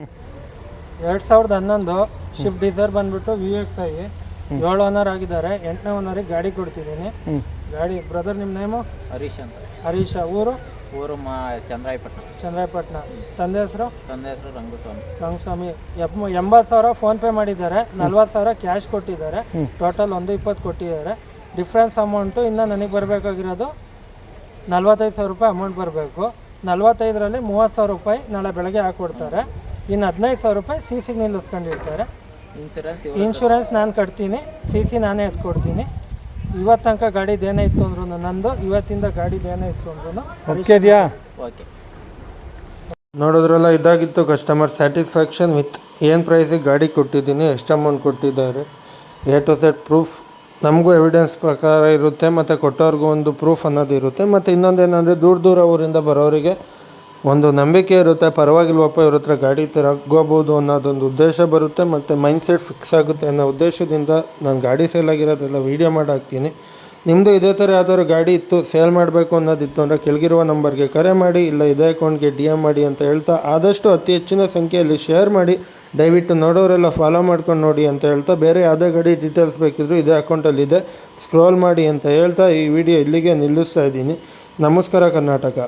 2011 Swift Dzire ಬಂದ್ಬಿಟ್ಟು VXI 7 owner ಆಗಿದ್ದಾರೆ. 8ನೇ ಓನರಿಗೆ ಗಾಡಿ ಕೊಡ್ತಿದ್ದೀನಿ. ಗಾಡಿ ಬ್ರದರ್, ನಿಮ್ಮ ನೇಮು? ಹರೀಶ್ ಅಂತ. ಹರೀಶ. ಊರು ಚಂದ್ರಾಯಪಟ್ಟಣ. ತಂದೆ ಹೆಸರು? ರಂಗಸ್ವಾಮಿ. 80,000 ಫೋನ್ ಪೇ ಮಾಡಿದ್ದಾರೆ. 40,000 ಕ್ಯಾಶ್ ಕೊಟ್ಟಿದ್ದಾರೆ. ಟೋಟಲ್ 120 ಕೊಟ್ಟಿದ್ದಾರೆ. ಡಿಫ್ರೆನ್ಸ್ ಅಮೌಂಟು ಇನ್ನು ನನಗೆ ಬರಬೇಕಾಗಿರೋದು 45,000 ರೂಪಾಯಿ ಅಮೌಂಟ್ ಬರಬೇಕು. 45ರಲ್ಲಿ 30,000 ರೂಪಾಯಿ ನಾಳೆ ಬೆಳಗ್ಗೆ ಹಾಕ್ಕೊಡ್ತಾರೆ. ಇನ್ನು 15,000 ರೂಪಾಯಿ CC ನಿಲ್ಲಿಸ್ಕೊಂಡಿರ್ತಾರೆ. ಇನ್ಶೂರೆನ್ಸ್ ನಾನು ಕಟ್ತೀನಿ, CC ನಾನೇ ಎತ್ಕೊಡ್ತೀನಿ. ಇವತ್ತು ತನಕ ಗಾಡಿದು ಏನೇ ಇತ್ತು ಅಂದ್ರೂ ನಂದು, ಇವತ್ತಿಂದ ಗಾಡಿದು ಏನೇ ಇತ್ತು ಅಂದ್ರೂ ಓಕೆ ಇದೆಯಾ? ಓಕೆ. ನೋಡಿದ್ರಲ್ಲ, ಇದಾಗಿತ್ತು ಕಸ್ಟಮರ್ ಸ್ಯಾಟಿಸ್ಫ್ಯಾಕ್ಷನ್ ವಿತ್ ಏನು ಪ್ರೈಸಿಗೆ ಗಾಡಿ ಕೊಟ್ಟಿದ್ದೀನಿ, ಎಷ್ಟು ಅಮೌಂಟ್ ಕೊಟ್ಟಿದ್ದಾರೆ, A to Z ಪ್ರೂಫ್ ನಮಗೂ ಎವಿಡೆನ್ಸ್ ಪ್ರಕಾರ ಇರುತ್ತೆ, ಮತ್ತು ಕೊಟ್ಟವ್ರಿಗೂ ಒಂದು ಪ್ರೂಫ್ ಅನ್ನೋದು ಇರುತ್ತೆ. ಮತ್ತು ಇನ್ನೊಂದೇನೆಂದರೆ ದೂರ ಊರಿಂದ ಬರೋರಿಗೆ ಒಂದು ನಂಬಿಕೆ ಇರುತ್ತೆ, ಪರವಾಗಿಲ್ವಪ್ಪ ಇವ್ರ ಹತ್ರ ಗಾಡಿ ತಗೋಬೋದು ಅನ್ನೋದೊಂದು ಉದ್ದೇಶ ಬರುತ್ತೆ, ಮತ್ತು ಮೈಂಡ್ಸೆಟ್ ಫಿಕ್ಸ್ ಆಗುತ್ತೆ ಅನ್ನೋ ಉದ್ದೇಶದಿಂದ ನಾನು ಗಾಡಿ ಸೇಲ್ ಆಗಿರೋದೆಲ್ಲ ವೀಡಿಯೋ ಮಾಡಿ ಹಾಕ್ತೀನಿ. ನಿಮ್ಮದು ಇದೇ ಥರ ಯಾವ್ದಾದ್ರು ಗಾಡಿ ಇತ್ತು, ಸೇಲ್ ಮಾಡಬೇಕು ಅನ್ನೋದಿತ್ತು ಅಂದರೆ ಕೆಳಗಿರುವ ನಂಬರ್ಗೆ ಕರೆ ಮಾಡಿ, ಇಲ್ಲ ಇದೇ ಅಕೌಂಟ್ಗೆ DM ಮಾಡಿ ಅಂತ ಹೇಳ್ತಾ, ಆದಷ್ಟು ಅತಿ ಹೆಚ್ಚಿನ ಸಂಖ್ಯೆಯಲ್ಲಿ ಶೇರ್ ಮಾಡಿ. ದಯವಿಟ್ಟು ನೋಡೋರೆಲ್ಲ ಫಾಲೋ ಮಾಡ್ಕೊಂಡು ನೋಡಿ ಅಂತ ಹೇಳ್ತಾ, ಬೇರೆ ಯಾವುದೇ ಗಾಡಿ ಡೀಟೇಲ್ಸ್ ಬೇಕಿದ್ರು ಇದೇ ಅಕೌಂಟಲ್ಲಿದೆ, ಸ್ಕ್ರೋಲ್ ಮಾಡಿ ಅಂತ ಹೇಳ್ತಾ ಈ ವಿಡಿಯೋ ಇಲ್ಲಿಗೆ ನಿಲ್ಲಿಸ್ತಾ ಇದ್ದೀನಿ. ನಮಸ್ಕಾರ ಕರ್ನಾಟಕ.